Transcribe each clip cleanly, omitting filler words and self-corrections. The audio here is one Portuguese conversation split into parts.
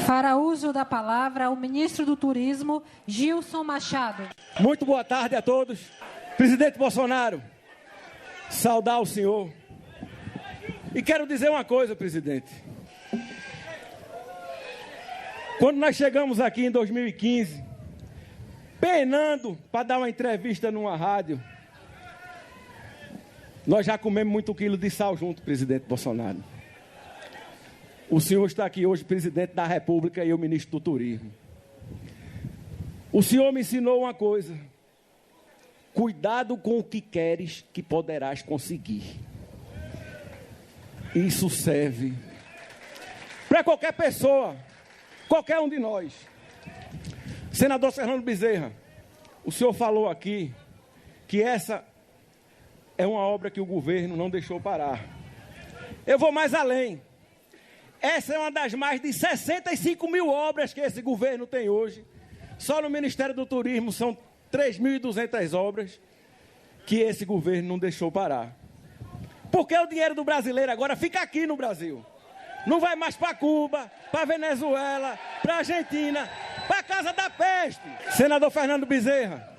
Para uso da palavra, o ministro do Turismo, Gilson Machado. Muito boa tarde a todos. Presidente Bolsonaro, saudar o senhor. E quero dizer uma coisa, presidente. Quando nós chegamos aqui em 2015, penando para dar uma entrevista numa rádio, nós já comemos muito quilo de sal junto, presidente Bolsonaro. O senhor está aqui hoje, presidente da República, e eu, ministro do Turismo. O senhor me ensinou uma coisa: cuidado com o que queres, que poderás conseguir. Isso serve para qualquer pessoa, qualquer um de nós. Senador Fernando Bezerra, o senhor falou aqui que essa é uma obra que o governo não deixou parar. Eu vou mais além. Essa é uma das mais de 65 mil obras que esse governo tem hoje. Só no Ministério do Turismo são 3.200 obras que esse governo não deixou parar. Porque o dinheiro do brasileiro agora fica aqui no Brasil. Não vai mais para Cuba, para Venezuela, para Argentina, para a casa da peste. Senador Fernando Bezerra,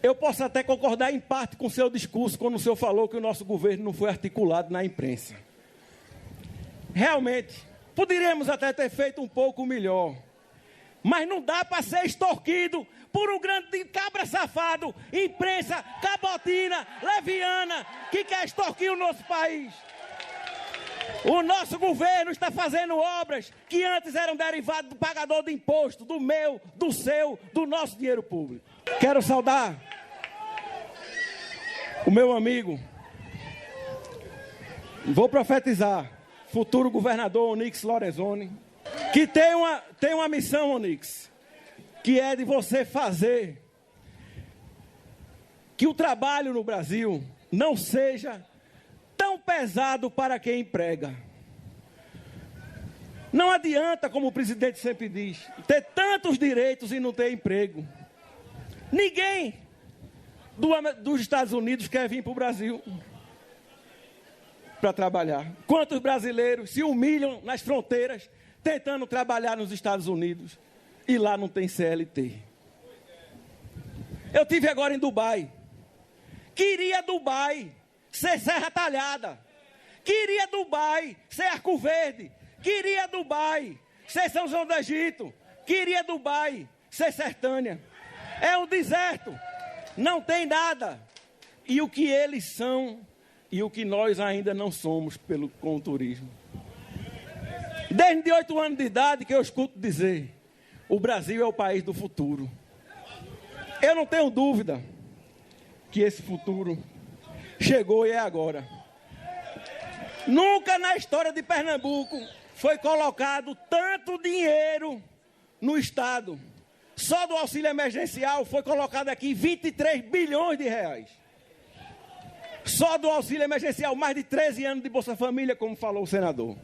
eu posso até concordar em parte com o seu discurso quando o senhor falou que o nosso governo não foi articulado na imprensa. Realmente, poderíamos até ter feito um pouco melhor. Mas não dá para ser extorquido por um grande cabra safado, imprensa cabotina, leviana, que quer extorquir o nosso país. O nosso governo está fazendo obras que antes eram derivadas do pagador de imposto, do meu, do seu, do nosso dinheiro público. Quero saudar o meu amigo, vou profetizar, futuro governador Onyx Lorenzoni, que tem uma missão, Onyx, que é de você fazer que o trabalho no Brasil não seja tão pesado para quem emprega. Não adianta, como o presidente sempre diz, ter tantos direitos e não ter emprego. Ninguém dos Estados Unidos quer vir para o Brasil para trabalhar. Quantos brasileiros se humilham nas fronteiras tentando trabalhar nos Estados Unidos e lá não tem CLT. Eu tive agora em Dubai. Queria Dubai ser Serra Talhada. Queria Dubai ser Arco Verde. Queria Dubai ser São João do Egito. Queria Dubai ser Sertânia. É um deserto. Não tem nada. E o que eles são e o que nós ainda não somos com o turismo. Desde 8 anos de idade que eu escuto dizer: o Brasil é o país do futuro. Eu não tenho dúvida que esse futuro chegou e é agora. Nunca na história de Pernambuco foi colocado tanto dinheiro no Estado. Só do auxílio emergencial foi colocado aqui 23 bilhões de reais. Só do auxílio emergencial, mais de 13 anos de Bolsa Família, como falou o senador.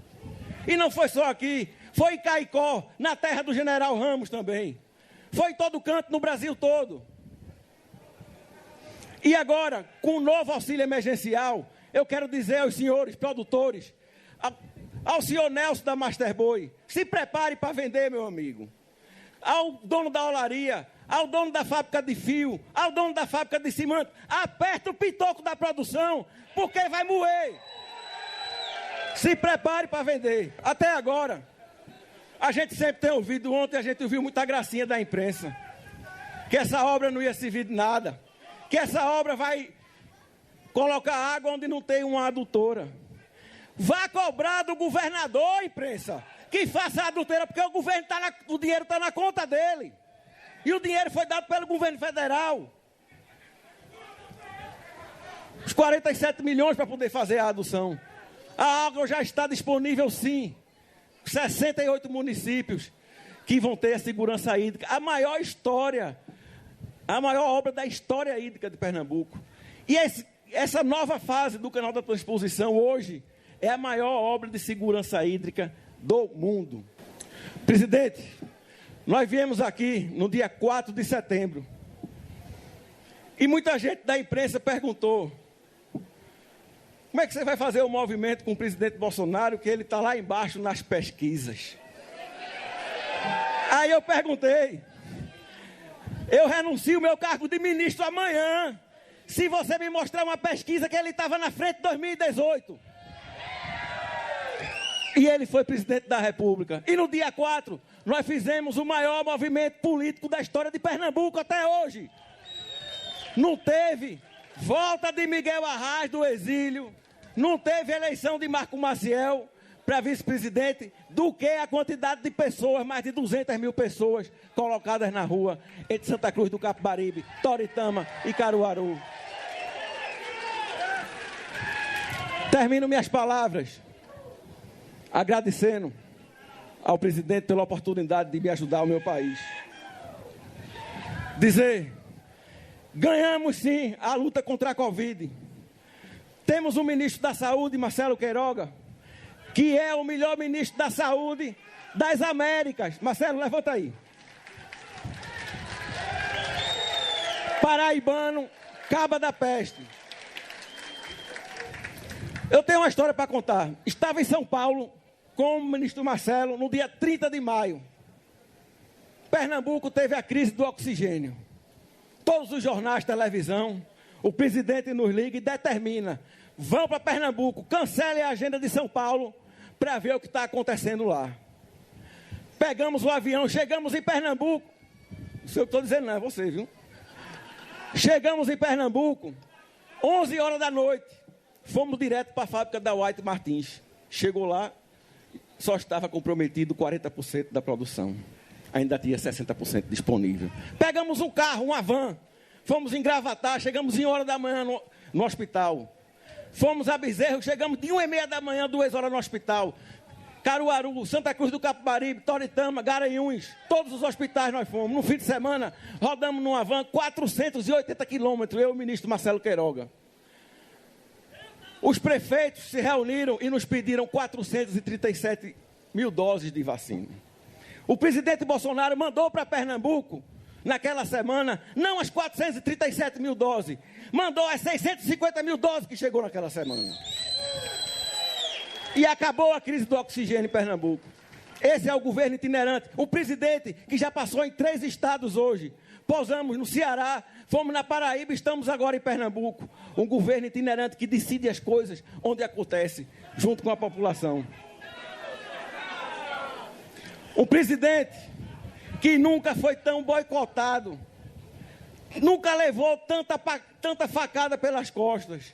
E não foi só aqui, foi em Caicó, na terra do General Ramos também. Foi em todo canto, no Brasil todo. E agora, com o novo auxílio emergencial, eu quero dizer aos senhores produtores, ao senhor Nelson da Masterboy, se prepare para vender, meu amigo. Ao dono da olaria, ao dono da fábrica de fio, ao dono da fábrica de cimento, aperta o pitoco da produção, porque vai moer. Se prepare para vender. Até agora, a gente sempre tem ouvido, ontem a gente ouviu muita gracinha da imprensa, que essa obra não ia servir de nada, que essa obra vai colocar água onde não tem uma adutora. Vá cobrar do governador, imprensa, que faça a adutora, porque o dinheiro está na conta dele. E o dinheiro foi dado pelo governo federal. Os 47 milhões para poder fazer a adução. A água já está disponível, sim. 68 municípios que vão ter a segurança hídrica. A maior obra da história hídrica de Pernambuco. E essa nova fase do Canal da Transposição hoje é a maior obra de segurança hídrica do mundo. Presidente, nós viemos aqui no dia 4 de setembro e muita gente da imprensa perguntou: como é que você vai fazer o movimento com o presidente Bolsonaro, que ele está lá embaixo nas pesquisas? Aí eu perguntei, eu renuncio o meu cargo de ministro amanhã, se você me mostrar uma pesquisa que ele estava na frente em 2018. E ele foi presidente da República. E no dia 4, nós fizemos o maior movimento político da história de Pernambuco até hoje. Não teve volta de Miguel Arraes do exílio, não teve eleição de Marco Maciel para vice-presidente, do que a quantidade de pessoas, mais de 200 mil pessoas colocadas na rua, entre Santa Cruz do Capibaribe, Toritama e Caruaru. Termino minhas palavras agradecendo ao presidente pela oportunidade de me ajudar ao meu país. Dizer, ganhamos sim a luta contra a Covid. Temos um ministro da Saúde, Marcelo Queiroga, que é o melhor ministro da Saúde das Américas. Marcelo, levanta aí. Paraibano, caba da peste. Eu tenho uma história para contar. Estava em São Paulo com o ministro Marcelo no dia 30 de maio. Pernambuco teve a crise do oxigênio. Todos os jornais, televisão, o presidente nos liga e determina: vão para Pernambuco, cancele a agenda de São Paulo para ver o que está acontecendo lá. Pegamos o avião, chegamos em Pernambuco. Não sei o que estou dizendo, não, é você, viu? Chegamos em Pernambuco, 11 horas da noite. Fomos direto para a fábrica da White Martins. Chegou lá, só estava comprometido 40% da produção. Ainda tinha 60% disponível. Pegamos um carro, uma van. Fomos em Gravatar, chegamos em hora da manhã no hospital. Fomos a Bezerro, chegamos de 1h30 da manhã, 2 horas no hospital. Caruaru, Santa Cruz do Capibaribe, Toritama, Garanhuns, todos os hospitais nós fomos. No fim de semana, rodamos numa van 480 quilômetros, eu e o ministro Marcelo Queiroga. Os prefeitos se reuniram e nos pediram 437 mil doses de vacina. O presidente Bolsonaro mandou para Pernambuco, naquela semana, não as 437 mil doses, mandou as 650 mil doses que chegou naquela semana. E acabou a crise do oxigênio em Pernambuco. Esse é o governo itinerante. O presidente, que já passou em 3 estados hoje. Pousamos no Ceará, fomos na Paraíba, estamos agora em Pernambuco. Um governo itinerante que decide as coisas onde acontece, junto com a população. Um presidente que nunca foi tão boicotado, nunca levou tanta facada pelas costas,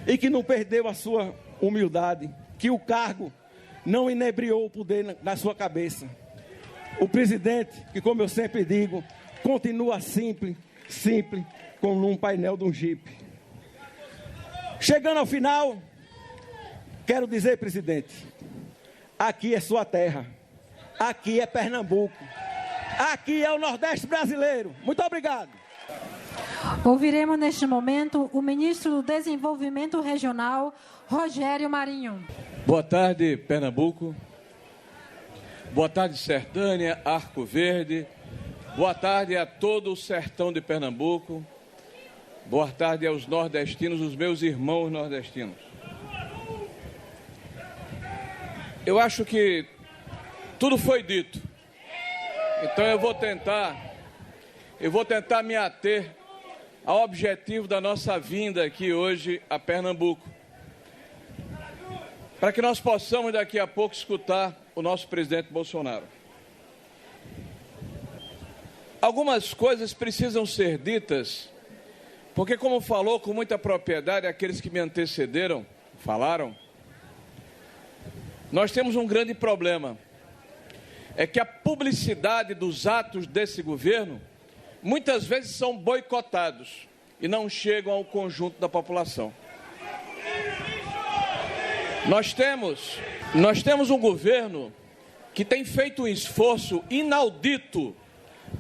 e que não perdeu a sua humildade, que o cargo não inebriou o poder na sua cabeça. O presidente, que como eu sempre digo, continua simples, como num painel de um jipe. Chegando ao final, quero dizer, presidente, aqui é sua terra, aqui é Pernambuco, aqui é o Nordeste brasileiro. Muito obrigado. Ouviremos neste momento o ministro do Desenvolvimento Regional, Rogério Marinho. Boa tarde, Pernambuco. Boa tarde, Sertânia, Arco Verde. Boa tarde a todo o sertão de Pernambuco. Boa tarde aos nordestinos, os meus irmãos nordestinos. Eu acho que tudo foi dito. Então eu vou tentar me ater ao objetivo da nossa vinda aqui hoje a Pernambuco, para que nós possamos daqui a pouco escutar o nosso presidente Bolsonaro. Algumas coisas precisam ser ditas, porque como falou com muita propriedade aqueles que me antecederam, falaram, nós temos um grande problema, é que a publicidade dos atos desse governo muitas vezes são boicotados e não chegam ao conjunto da população. Nós temos um governo que tem feito um esforço inaudito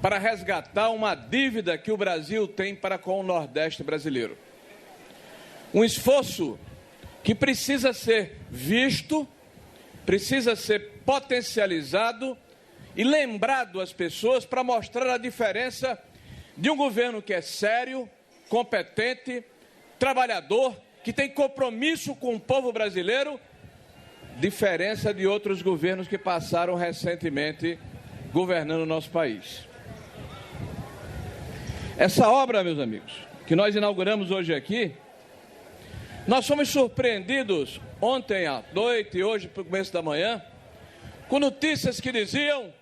para resgatar uma dívida que o Brasil tem para com o Nordeste brasileiro. Um esforço que precisa ser visto, precisa ser potencializado e lembrado às pessoas para mostrar a diferença de um governo que é sério, competente, trabalhador, que tem compromisso com o povo brasileiro diferença de outros governos que passaram recentemente governando o nosso país. Essa obra, meus amigos, que nós inauguramos hoje aqui, nós fomos surpreendidos ontem à noite e hoje para o começo da manhã, com notícias que diziam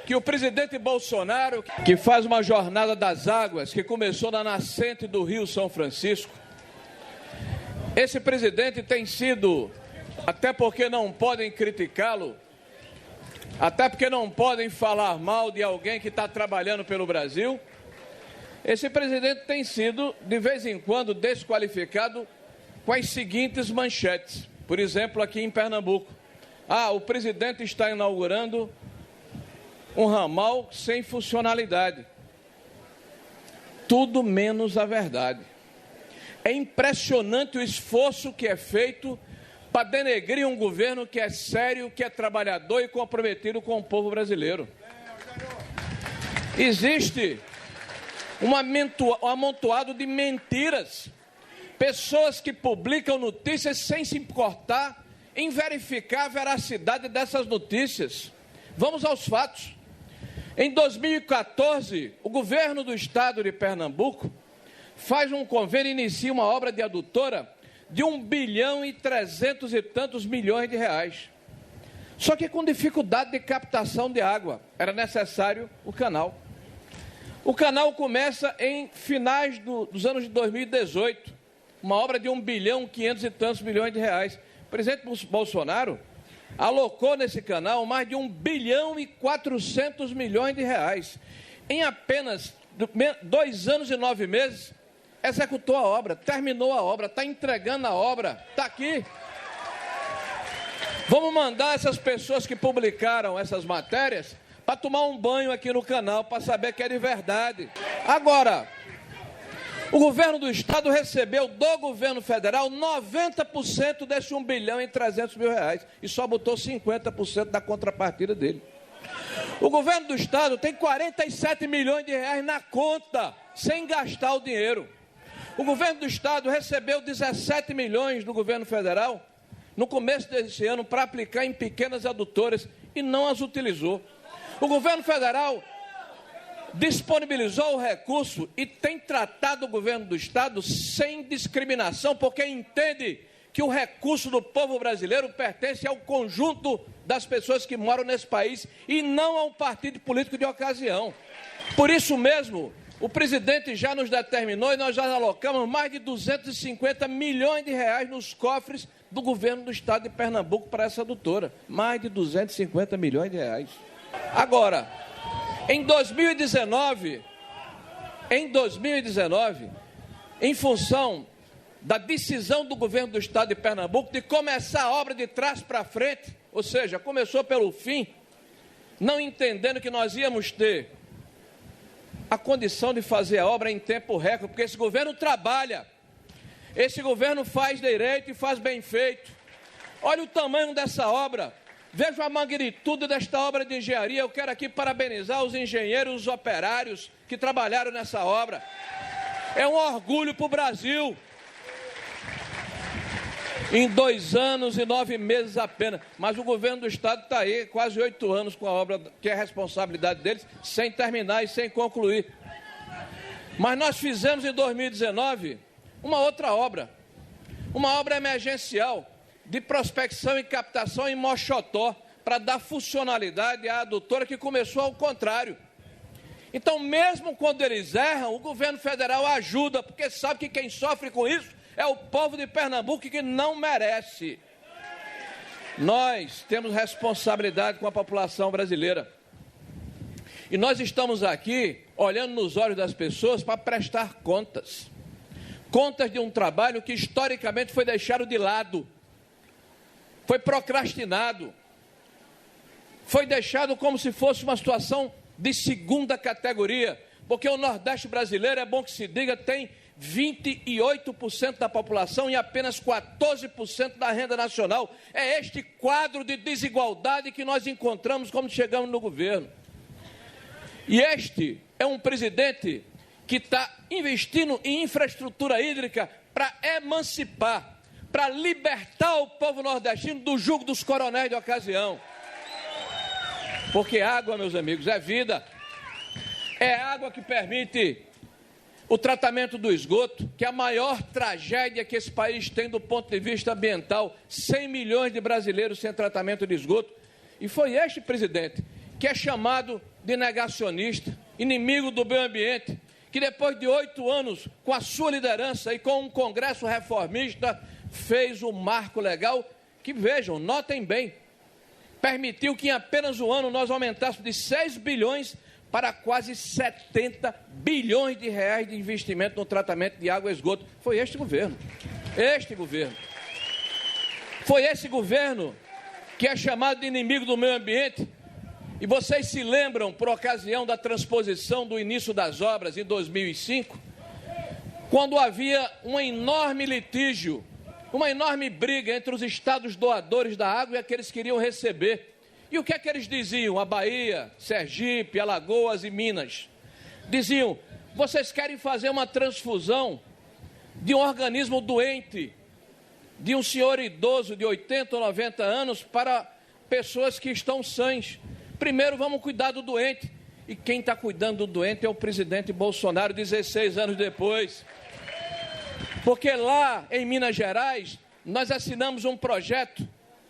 que o presidente Bolsonaro, que faz uma jornada das águas, que começou na nascente do Rio São Francisco, esse presidente tem sido, até porque não podem criticá-lo, até porque não podem falar mal de alguém que está trabalhando pelo Brasil, esse presidente tem sido, de vez em quando, desqualificado com as seguintes manchetes. Por exemplo, aqui em Pernambuco. O presidente está inaugurando um ramal sem funcionalidade. Tudo menos a verdade. É impressionante o esforço que é feito para denegrir um governo que é sério, que é trabalhador e comprometido com o povo brasileiro. Existe um amontoado de mentiras. Pessoas que publicam notícias sem se importar em verificar a veracidade dessas notícias. Vamos aos fatos. Em 2014, o governo do estado de Pernambuco faz um convênio e inicia uma obra de adutora de 1 bilhão e 300 e tantos milhões de reais. Só que com dificuldade de captação de água. Era necessário o canal. O canal começa em finais dos anos de 2018. Uma obra de 1 bilhão e 500 e tantos milhões de reais. O presidente Bolsonaro alocou nesse canal mais de 1 bilhão e 400 milhões de reais. Em apenas 2 anos e 9 meses, executou a obra, terminou a obra, está entregando a obra, está aqui. Vamos mandar essas pessoas que publicaram essas matérias para tomar um banho aqui no canal, para saber que é de verdade. Agora, o governo do estado recebeu do governo federal 90% desse 1 bilhão e 300 mil reais e só botou 50% da contrapartida dele. O governo do estado tem 47 milhões de reais na conta, sem gastar o dinheiro. O governo do estado recebeu 17 milhões do governo federal no começo desse ano para aplicar em pequenas adutoras e não as utilizou. O governo federal disponibilizou o recurso e tem tratado o governo do estado sem discriminação, porque entende que o recurso do povo brasileiro pertence ao conjunto das pessoas que moram nesse país e não a um partido político de ocasião. Por isso mesmo, o presidente já nos determinou e nós já alocamos mais de 250 milhões de reais nos cofres do governo do estado de Pernambuco para essa adutora. Mais de 250 milhões de reais. Agora, em 2019, em função da decisão do governo do estado de Pernambuco de começar a obra de trás para frente, ou seja, começou pelo fim, não entendendo que nós íamos ter a condição de fazer a obra em tempo recorde, porque esse governo trabalha, esse governo faz direito e faz bem feito. Olha o tamanho dessa obra. Veja a magnitude desta obra de engenharia. Eu quero aqui parabenizar os engenheiros, os operários que trabalharam nessa obra. É um orgulho para o Brasil. Em 2 anos e 9 meses apenas. Mas o governo do estado está aí, quase 8 anos com a obra, que é responsabilidade deles, sem terminar e sem concluir. Mas nós fizemos em 2019 uma outra obra. Uma obra emergencial de prospecção e captação em Mochotó, para dar funcionalidade à adutora que começou ao contrário. Então, mesmo quando eles erram, o governo federal ajuda, porque sabe que quem sofre com isso é o povo de Pernambuco, que não merece. Nós temos responsabilidade com a população brasileira. E nós estamos aqui, olhando nos olhos das pessoas, para prestar contas. Contas de um trabalho que, historicamente, foi deixado de lado. Foi procrastinado, foi deixado como se fosse uma situação de segunda categoria, porque o Nordeste brasileiro, é bom que se diga, tem 28% da população e apenas 14% da renda nacional. É este quadro de desigualdade que nós encontramos quando chegamos no governo. E este é um presidente que está investindo em infraestrutura hídrica para emancipar para libertar o povo nordestino do jugo dos coronéis de ocasião. Porque água, meus amigos, é vida. É água que permite o tratamento do esgoto, que é a maior tragédia que esse país tem do ponto de vista ambiental. 100 milhões de brasileiros sem tratamento de esgoto. E foi este presidente que é chamado de negacionista, inimigo do meio ambiente, que depois de 8 anos, com a sua liderança e com um Congresso reformista, fez um marco legal que, vejam, notem bem, permitiu que em apenas um ano nós aumentássemos de 6 bilhões para quase 70 bilhões de reais de investimento no tratamento de água e esgoto. Foi este governo. Foi esse governo que é chamado de inimigo do meio ambiente. E vocês se lembram, por ocasião da transposição do início das obras em 2005, quando havia um enorme litígio, uma enorme briga entre os estados doadores da água e aqueles que iriam receber. E o que é que eles diziam? A Bahia, Sergipe, Alagoas e Minas. Diziam, vocês querem fazer uma transfusão de um organismo doente, de um senhor idoso de 80 ou 90 anos para pessoas que estão sãs. Primeiro vamos cuidar do doente. E quem está cuidando do doente é o presidente Bolsonaro, 16 anos depois. Porque lá em Minas Gerais, nós assinamos um projeto,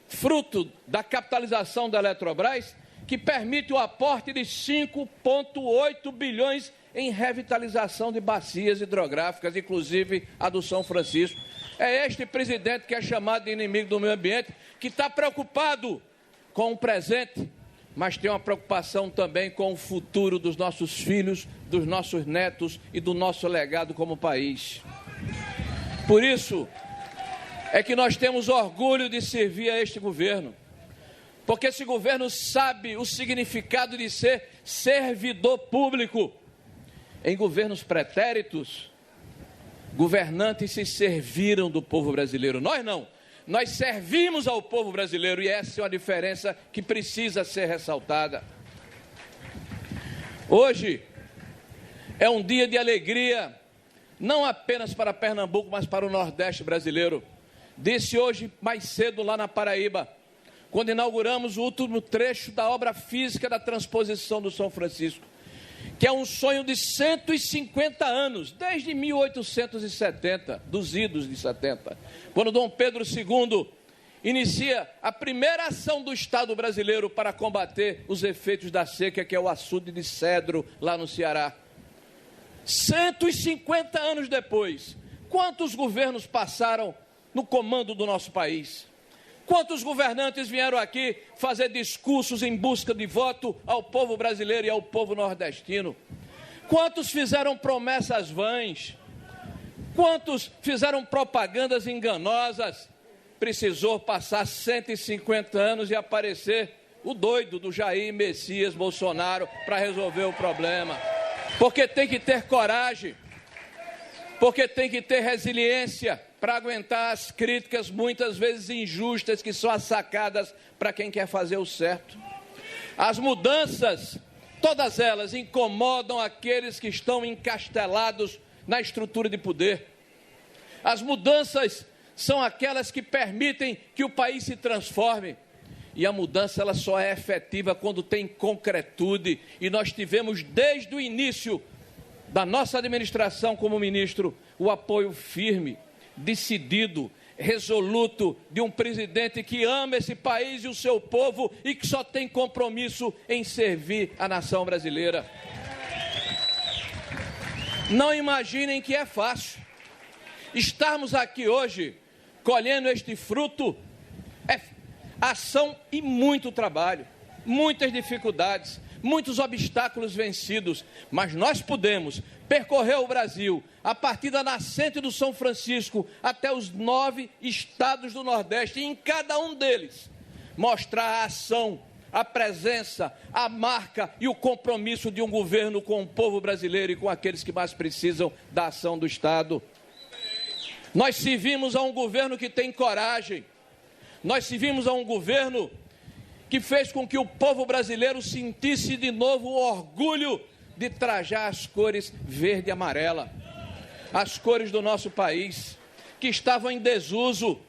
fruto da capitalização da Eletrobras, que permite o aporte de 5,8 bilhões em revitalização de bacias hidrográficas, inclusive a do São Francisco. É este presidente que é chamado de inimigo do meio ambiente, que está preocupado com o presente, mas tem uma preocupação também com o futuro dos nossos filhos, dos nossos netos e do nosso legado como país. Por isso é que nós temos orgulho de servir a este governo, porque esse governo sabe o significado de ser servidor público. Em governos pretéritos, governantes se serviram do povo brasileiro. Nós não. Nós servimos ao povo brasileiro e essa é uma diferença que precisa ser ressaltada. Hoje é um dia de alegria, não apenas para Pernambuco, mas para o Nordeste brasileiro. Disse hoje mais cedo lá na Paraíba, quando inauguramos o último trecho da obra física da transposição do São Francisco, que é um sonho de 150 anos, desde 1870, dos idos de 70, quando Dom Pedro II inicia a primeira ação do Estado brasileiro para combater os efeitos da seca, que é o açude de cedro lá no Ceará. 150 anos depois, quantos governos passaram no comando do nosso país? Quantos governantes vieram aqui fazer discursos em busca de voto ao povo brasileiro e ao povo nordestino? Quantos fizeram promessas vãs? Quantos fizeram propagandas enganosas? Precisou passar 150 anos e aparecer o doido do Jair Messias Bolsonaro para resolver o problema. Porque tem que ter coragem, porque tem que ter resiliência para aguentar as críticas muitas vezes injustas que são assacadas para quem quer fazer o certo. As mudanças, todas elas incomodam aqueles que estão encastelados na estrutura de poder. As mudanças são aquelas que permitem que o país se transforme. E a mudança ela só é efetiva quando tem concretude. E nós tivemos desde o início da nossa administração como ministro o apoio firme, decidido, resoluto de um presidente que ama esse país e o seu povo e que só tem compromisso em servir a nação brasileira. Não imaginem que é fácil. Estarmos aqui hoje colhendo este fruto é ação e muito trabalho, muitas dificuldades, muitos obstáculos vencidos, mas nós podemos percorrer o Brasil a partir da nascente do São Francisco até os 9 estados do Nordeste e em cada um deles mostrar a ação, a presença, a marca e o compromisso de um governo com o povo brasileiro e com aqueles que mais precisam da ação do Estado. Nós servimos a um governo que tem coragem, nós servimos a um governo que fez com que o povo brasileiro sentisse de novo o orgulho de trajar as cores verde e amarela, as cores do nosso país, que estavam em desuso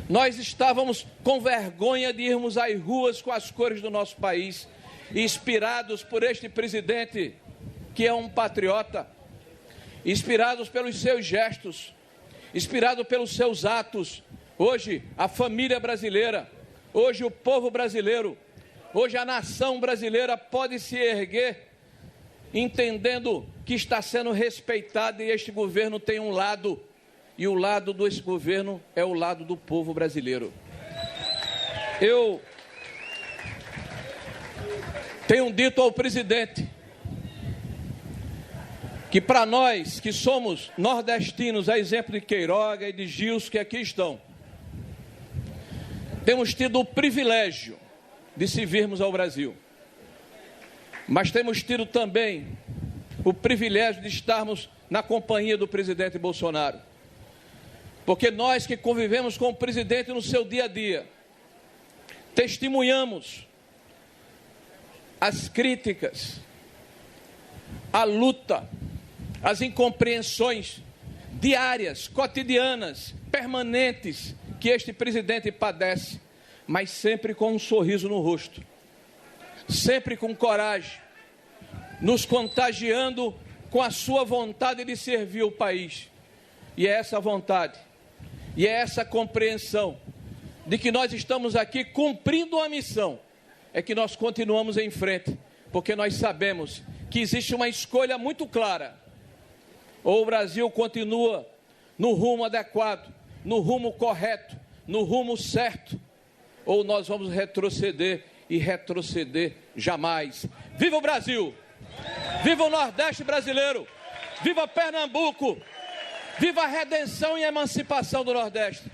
Nós estávamos com vergonha de irmos às ruas com as cores do nosso país, inspirados por este presidente, que é um patriota, inspirados pelos seus gestos, inspirados pelos seus atos. Hoje, a família brasileira, hoje o povo brasileiro, hoje a nação brasileira pode se erguer, entendendo que está sendo respeitado e este governo tem um lado, e o lado desse governo é o lado do povo brasileiro. Eu tenho dito ao presidente que para nós que somos nordestinos, a exemplo de Queiroga e de Gilson que aqui estão, temos tido o privilégio de servirmos ao Brasil, mas temos tido também o privilégio de estarmos na companhia do presidente Bolsonaro, porque nós que convivemos com o presidente no seu dia a dia, testemunhamos as críticas, a luta, as incompreensões diárias, cotidianas, permanentes que este presidente padece, mas sempre com um sorriso no rosto, sempre com coragem, nos contagiando com a sua vontade de servir o país. E é essa vontade, e é essa compreensão de que nós estamos aqui cumprindo uma missão, é que nós continuamos em frente, porque nós sabemos que existe uma escolha muito clara: ou o Brasil continua no rumo adequado, no rumo correto, no rumo certo, ou nós vamos retroceder, e retroceder jamais. Viva o Brasil! Viva o Nordeste brasileiro! Viva Pernambuco! Viva a redenção e a emancipação do Nordeste!